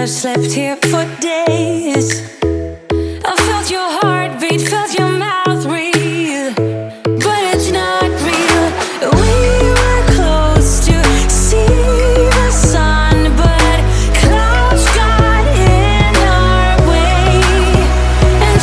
I've slept here for days. I felt your heartbeat, felt your mouth breathe, but it's not real. We were close to see the sun, but clouds got in our way, and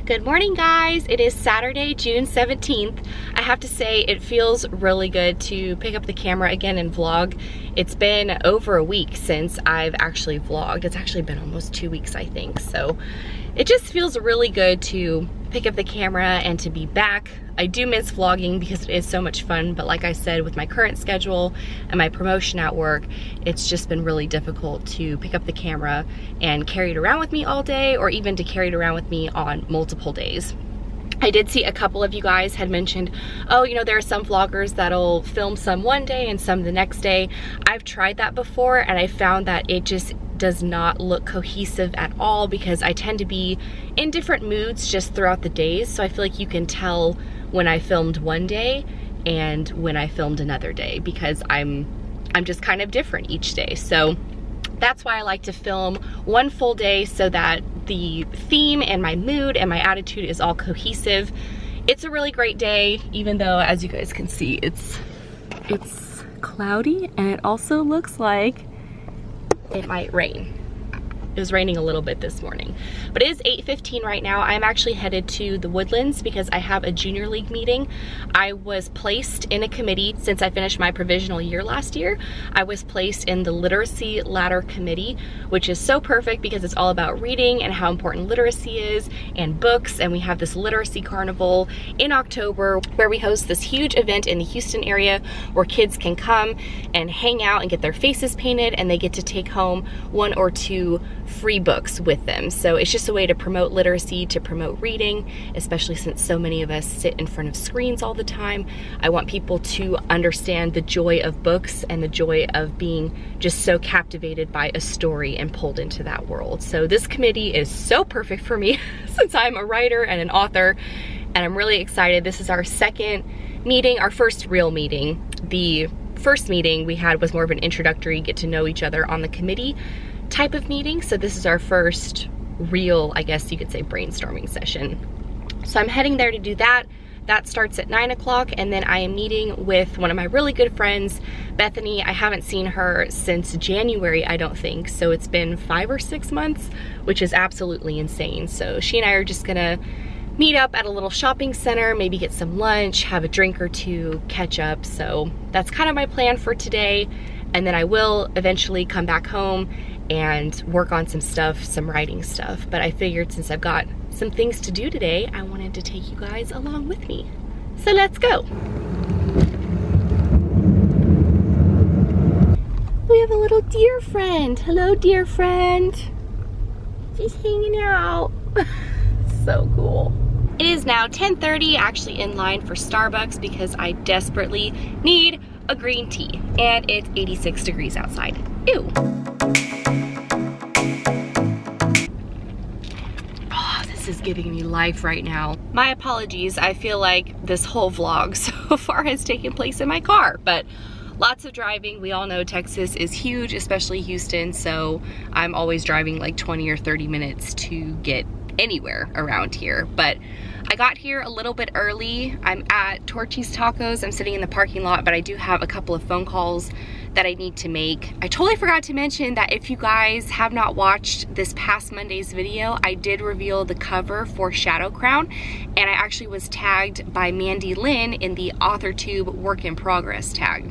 Good morning, guys. It is Saturday, June 17th. I have to say it feels really good to pick up the camera again and vlog. It's been over a week since I've actually vlogged. It's actually been almost 2 weeks, I think. So it just feels really good to pick up the camera and to be back. I do miss vlogging because it is so much fun, but like I said, with my current schedule and my promotion at work, it's just been really difficult to pick up the camera and carry it around with me all day, or even to carry it around with me on multiple days. I did see a couple of you guys had mentioned, oh, you know, there are some vloggers that'll film some one day and some the next day. I've tried that before and I found that it just does not look cohesive at all because I tend to be in different moods just throughout the days. So I feel like you can tell when I filmed one day and when I filmed another day because I'm just kind of different each day. So that's why I like to film one full day so that the theme and my mood and my attitude is all cohesive. It's a really great day, even though, as you guys can see, it's cloudy and it also looks like it might rain. It was raining a little bit this morning, but it is 8:15 right now. I'm actually headed to the Woodlands because I have a junior league meeting. I was placed in a committee since I finished my provisional year last year. I was placed in the literacy ladder committee, which is so perfect because it's all about reading and how important literacy is and books. And we have this literacy carnival in October where we host this huge event in the Houston area where kids can come and hang out and get their faces painted, and they get to take home 1 or 2 free books with them. So it's just a way to promote literacy, to promote reading, especially since so many of us sit in front of screens all the time. I want people to understand the joy of books and the joy of being just so captivated by a story and pulled into that world. So this committee is so perfect for me since I'm a writer and an author, and I'm really excited. This is our second meeting, our first real meeting. The first meeting we had was more of an introductory, get to know each other on the committee type of meeting. So this is our first real, I guess you could say, brainstorming session. So I'm heading there to do that. That starts at 9 o'clock, and then I am meeting with one of my really good friends, Bethany. I haven't seen her since January, I don't think. So it's been 5 or 6 months, which is absolutely insane. So she and I are just gonna meet up at a little shopping center, maybe get some lunch, have a drink or two, catch up. So that's kind of my plan for today. And then I will eventually come back home and work on some stuff, some writing stuff. But I figured since I've got some things to do today, I wanted to take you guys along with me. So let's go. We have a little deer friend. Hello, deer friend. She's hanging out. So cool. It is now 10:30, actually in line for Starbucks because I desperately need a green tea, and it's 86 degrees outside. Ew. Oh, this is giving me life right now. My apologies. I feel like this whole vlog so far has taken place in my car, but lots of driving. We all know Texas is huge, especially Houston, so I'm always driving like 20 or 30 minutes to get anywhere around here. But I got here a little bit early. I'm at Torchy's Tacos. I'm sitting in the parking lot, but I do have a couple of phone calls that I need to make. I totally forgot to mention that if you guys have not watched this past Monday's video, I did reveal the cover for Shadow Crown, and I actually was tagged by Mandy Lynn in the AuthorTube Work in Progress tag.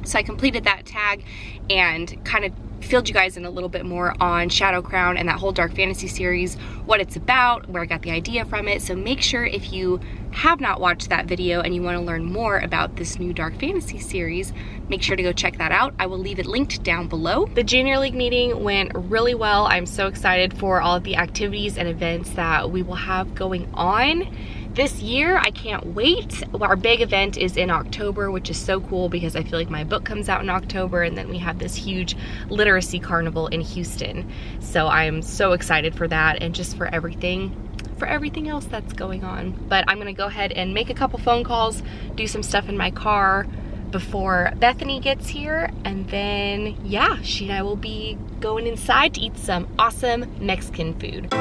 So I completed that tag and kind of filled you guys in a little bit more on Shadow Crown and that whole dark fantasy series, what it's about, where I got the idea from it. So make sure if you have not watched that video and you want to learn more about this new dark fantasy series, make sure to go check that out. I will leave it linked down below. The junior league meeting went really well. I'm so excited for all of the activities and events that we will have going on. this year, I can't wait. Our big event is in October, which is so cool because I feel like my book comes out in October, and then we have this huge literacy carnival in Houston. So I'm so excited for that, and just for everything else that's going on. But I'm gonna go ahead and make a couple phone calls, do some stuff in my car before Bethany gets here, and then yeah, she and I will be going inside to eat some awesome Mexican food.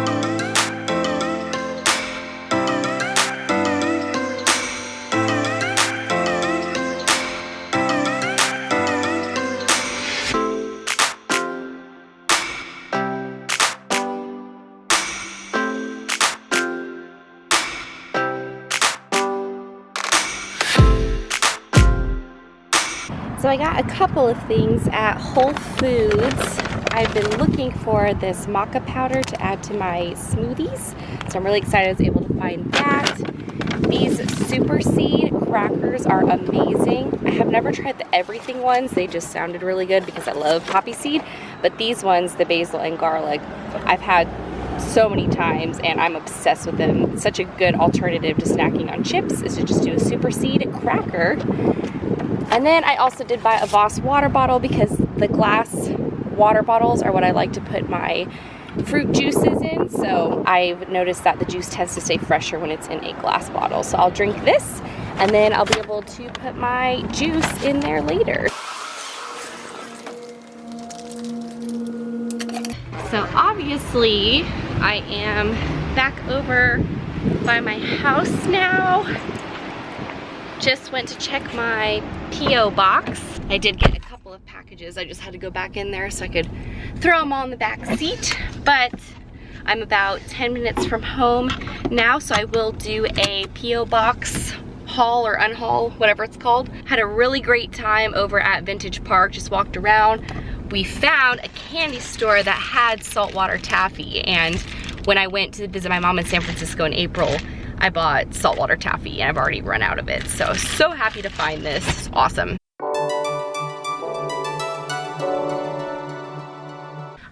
So I got a couple of things at Whole Foods. I've been looking for this maca powder to add to my smoothies, so I'm really excited I was able to find that. These super seed crackers are amazing. I have never tried the everything ones. They just sounded really good because I love poppy seed, but these ones, the basil and garlic, I've had so many times and I'm obsessed with them. Such a good alternative to snacking on chips is to just do a super seed cracker. And then I also did buy a Voss water bottle because the glass water bottles are what I like to put my fruit juices in. So I've noticed that the juice tends to stay fresher when it's in a glass bottle. So I'll drink this and then I'll be able to put my juice in there later. So obviously I am back over by my house now. Just went to check my P.O. box. I did get a couple of packages. I just had to go back in there so I could throw them all in the back seat. But I'm about 10 minutes from home now, so I will do a P.O. box haul or unhaul, whatever it's called. Had a really great time over at Vintage Park, just walked around. We found a candy store that had saltwater taffy, and when I went to visit my mom in San Francisco in April, I bought saltwater taffy and I've already run out of it. So happy to find this. It's awesome.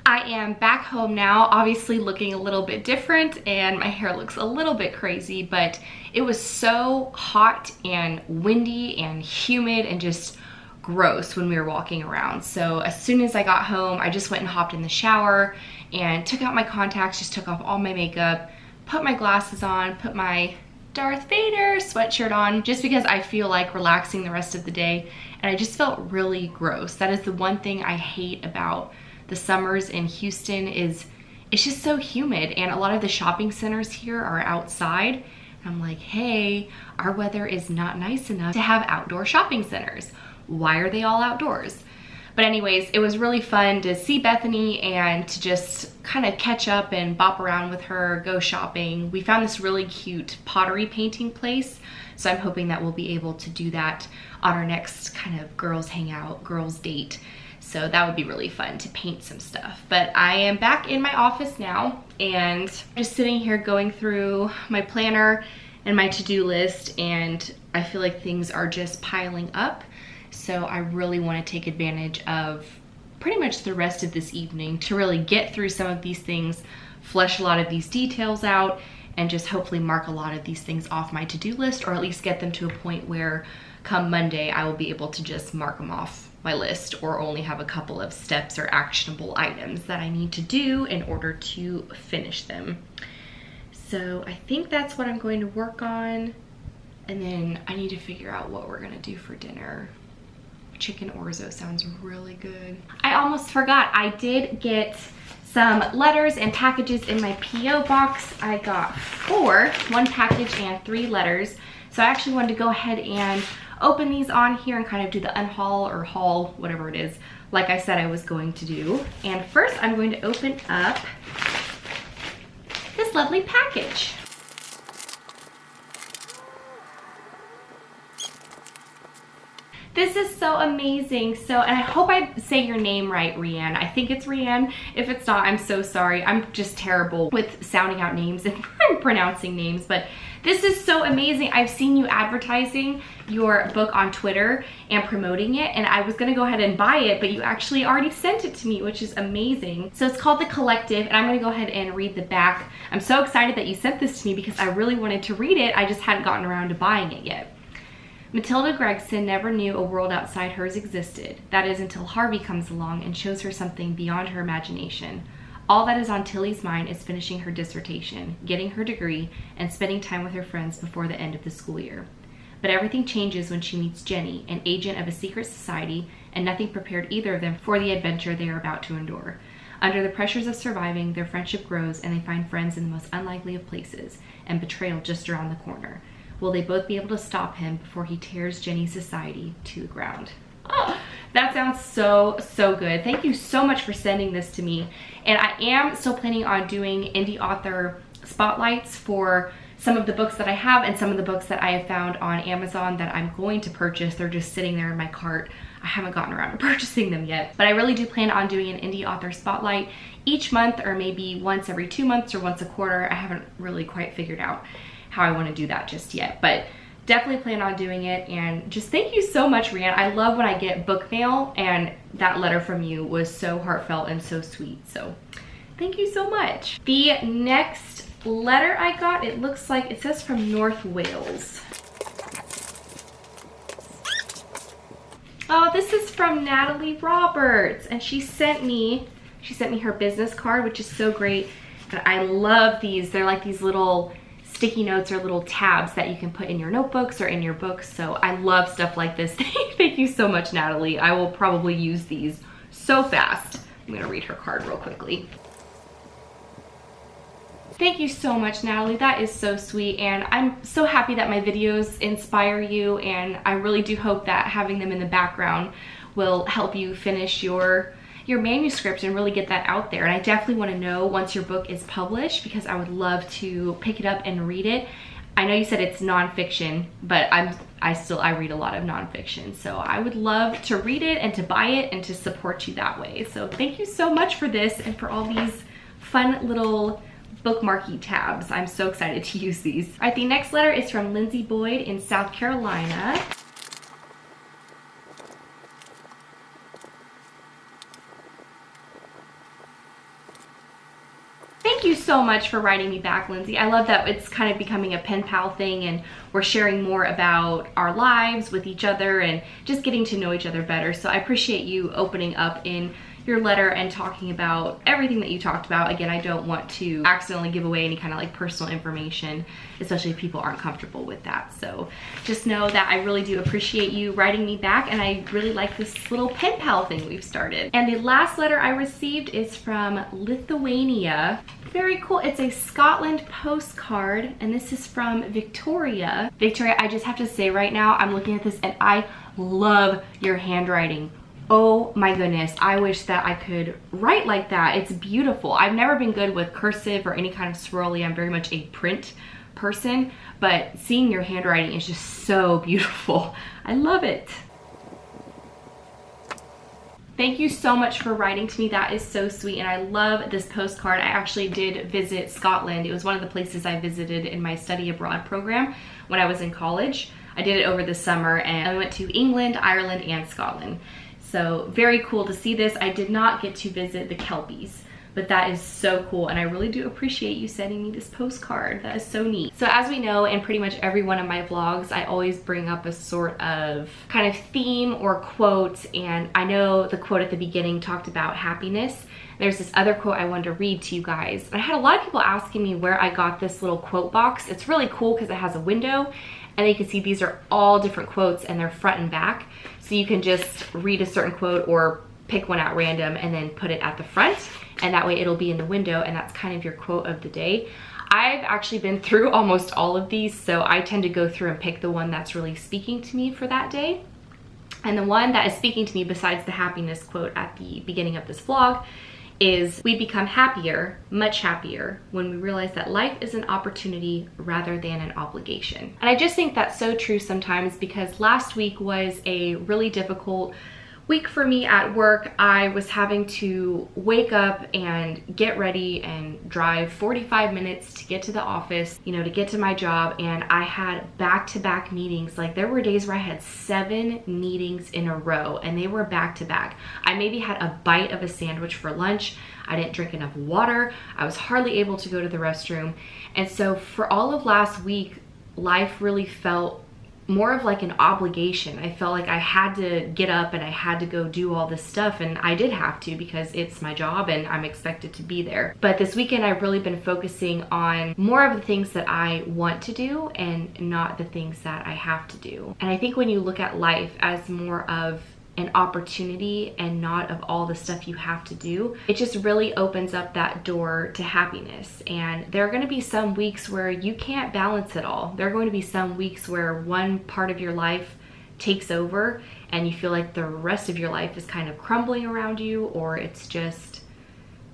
I am back home now, obviously looking a little bit different and my hair looks a little bit crazy, but it was so hot and windy and humid and just gross when we were walking around. So as soon as I got home, I just went and hopped in the shower and took out my contacts, just took off all my makeup, put my glasses on, put my Darth Vader sweatshirt on, just because I feel like relaxing the rest of the day, and I just felt really gross. That is the one thing I hate about the summers in Houston is it's just so humid, and a lot of the shopping centers here are outside. And I'm like, hey, our weather is not nice enough to have outdoor shopping centers. Why are they all outdoors? But anyways, it was really fun to see Bethany and to just kind of catch up and bop around with her, go shopping. We found this really cute pottery painting place, so I'm hoping that we'll be able to do that on our next kind of girls hangout, girls date. So that would be really fun to paint some stuff. But I am back in my office now and just sitting here going through my planner and my to-do list, and I feel like things are just piling up. So I really want to take advantage of pretty much the rest of this evening to really get through some of these things, flesh a lot of these details out, and just hopefully mark a lot of these things off my to-do list, or at least get them to a point where come Monday I will be able to just mark them off my list, or only have a couple of steps or actionable items that I need to do in order to finish them. So I think that's what I'm going to work on, and then I need to figure out what we're gonna do for dinner. Chicken orzo sounds really good. I almost forgot, I did get some letters and packages in my P.O. box. I got 4, 1 package and 3 letters. So I actually wanted to go ahead and open these on here and kind of do the unhaul or haul, whatever it is, like I said I was going to do. And first I'm going to open up this lovely package. This is so amazing. So, and I hope I say your name right, Rianne. I think it's Rianne. If it's not, I'm so sorry. I'm just terrible with sounding out names in I'm pronouncing names, but this is so amazing. I've seen you advertising your book on Twitter and promoting it, and I was gonna go ahead and buy it, but you actually already sent it to me, which is amazing. So it's called The Collective, and I'm gonna go ahead and read the back. I'm so excited that you sent this to me because I really wanted to read it. I just hadn't gotten around to buying it yet. Matilda Gregson never knew a world outside hers existed. That is until Harvey comes along and shows her something beyond her imagination. All that is on Tilly's mind is finishing her dissertation, getting her degree, and spending time with her friends before the end of the school year. But everything changes when she meets Jenny, an agent of a secret society, and nothing prepared either of them for the adventure they are about to endure. Under the pressures of surviving, their friendship grows and they find friends in the most unlikely of places, and betrayal just around the corner. Will they both be able to stop him before he tears Jenny's society to the ground? Oh, that sounds so good. Thank you so much for sending this to me. And I am still planning on doing indie author spotlights for some of the books that I have and some of the books that I have found on Amazon that I'm going to purchase. They're just sitting there in my cart. I haven't gotten around to purchasing them yet, but I really do plan on doing an indie author spotlight each month, or maybe once every 2 months or once a quarter. I haven't really quite figured out how I want to do that just yet, but definitely plan on doing it. And just thank you so much, Rianne. I love when I get book mail, and that letter from you was so heartfelt and so sweet. So thank you so much. The next letter I got, it looks like it says from North Wales. Oh, this is from Natalie Roberts, and she sent me her business card, which is so great. And I love these. They're like these little sticky notes or little tabs that you can put in your notebooks or in your books. So I love stuff like this. Thank you so much, Natalie. I will probably use these so fast. I'm gonna read her card real quickly. Thank you so much, Natalie. That is so sweet, and I'm so happy that my videos inspire you, and I really do hope that having them in the background will help you finish your manuscript and really get that out there. And I definitely want to know once your book is published, because I would love to pick it up and read it. I know you said it's nonfiction, but I read a lot of nonfiction, so I would love to read it and to buy it and to support you that way. So thank you so much for this and for all these fun little bookmarky tabs. I'm so excited to use these. All right, the next letter is from Lindsay Boyd in South Carolina. Thank you so much for writing me back, Lindsay. I love that it's kind of becoming a pen pal thing, and we're sharing more about our lives with each other and just getting to know each other better. So I appreciate you opening up in your letter and talking about everything that you talked about. Again, I don't want to accidentally give away any kind of like personal information, especially if people aren't comfortable with that. So just know that I really do appreciate you writing me back, and I really like this little pen pal thing we've started. And the last letter I received is from Lithuania. Very cool. It's a Scotland postcard, and this is from Victoria. Victoria, I just have to say right now, I'm looking at this and I love your handwriting. Oh my goodness, I wish that I could write like that. It's beautiful. I've never been good with cursive or any kind of swirly. I'm very much a print person, but seeing your handwriting is just so beautiful. I love it. Thank you so much for writing to me. That is so sweet, and I love this postcard. I actually did visit Scotland. It was one of the places I visited in my study abroad program when I was in college. I did it over the summer, and I went to England, Ireland, and Scotland. So very cool to see this. I did not get to visit the Kelpies, but that is so cool, and I really do appreciate you sending me this postcard. That is so neat. So as we know, in pretty much every one of my vlogs, I always bring up a sort of kind of theme or quote, and I know the quote at the beginning talked about happiness. There's this other quote I wanted to read to you guys. I had a lot of people asking me where I got this little quote box. It's really cool because it has a window, and you can see these are all different quotes, and they're front and back. So you can just read a certain quote or pick one at random and then put it at the front, and that way it'll be in the window, and that's kind of your quote of the day. I've actually been through almost all of these, so I tend to go through and pick the one that's really speaking to me for that day. And the one that is speaking to me, besides the happiness quote at the beginning of this vlog, is we become happier, much happier, when we realize that life is an opportunity rather than an obligation. And I just think that's so true sometimes, because last week was a really difficult week for me at work. I was having to wake up and get ready and drive 45 minutes to get to the office, you know, to get to my job. And I had back-to-back meetings. Like, there were days where I had 7 meetings in a row, and they were back-to-back. I maybe had a bite of a sandwich for lunch. I didn't drink enough water. I was hardly able to go to the restroom. And so for all of last week, life really felt more of like an obligation. I felt like I had to get up and I had to go do all this stuff, and I did have to because it's my job and I'm expected to be there. But this weekend I've really been focusing on more of the things that I want to do and not the things that I have to do. And I think when you look at life as more of an opportunity and not of all the stuff you have to do, it just really opens up that door to happiness. And there are going to be some weeks where you can't balance it all. There are going to be some weeks where one part of your life takes over and you feel like the rest of your life is kind of crumbling around you, or it's just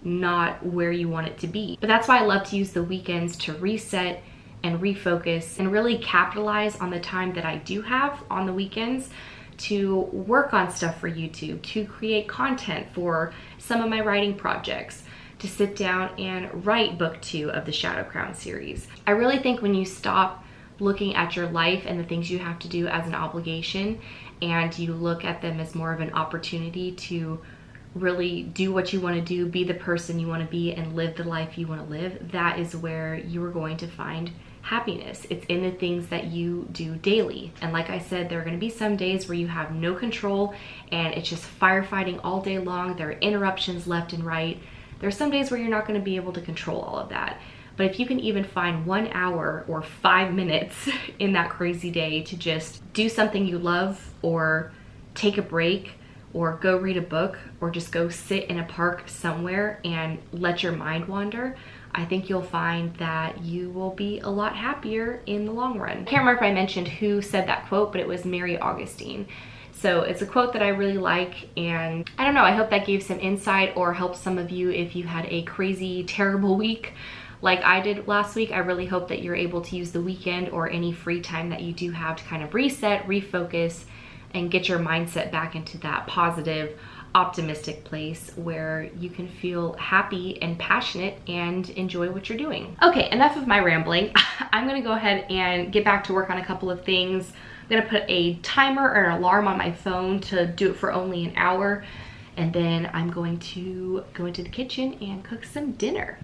not where you want it to be. But that's why I love to use the weekends to reset and refocus and really capitalize on the time that I do have on the weekends to work on stuff for YouTube, to create content for some of my writing projects, to sit down and write book 2 of the Shadow Crown series. I really think when you stop looking at your life and the things you have to do as an obligation, and you look at them as more of an opportunity to really do what you want to do, be the person you want to be, and live the life you want to live, that is where you are going to find happiness. It's in the things that you do daily. And like I said, there are going to be some days where you have no control and it's just firefighting all day long. There are interruptions left and right. There's some days where you're not going to be able to control all of that. But if you can even find 1 hour or 5 minutes in that crazy day to just do something you love, or take a break, or go read a book, or just go sit in a park somewhere and let your mind wander, I think you'll find that you will be a lot happier in the long run. I can't remember if I mentioned who said that quote, but it was Mary Augustine. So it's a quote that I really like, and I don't know, I hope that gave some insight or helped some of you if you had a crazy, terrible week like I did last week. I really hope that you're able to use the weekend or any free time that you do have to kind of reset, refocus, and get your mindset back into that positive, optimistic place where you can feel happy and passionate and enjoy what you're doing. Okay, enough of my rambling. I'm gonna go ahead and get back to work on a couple of things. I'm gonna put a timer or an alarm on my phone to do it for only an hour, and then I'm going to go into the kitchen and cook some dinner.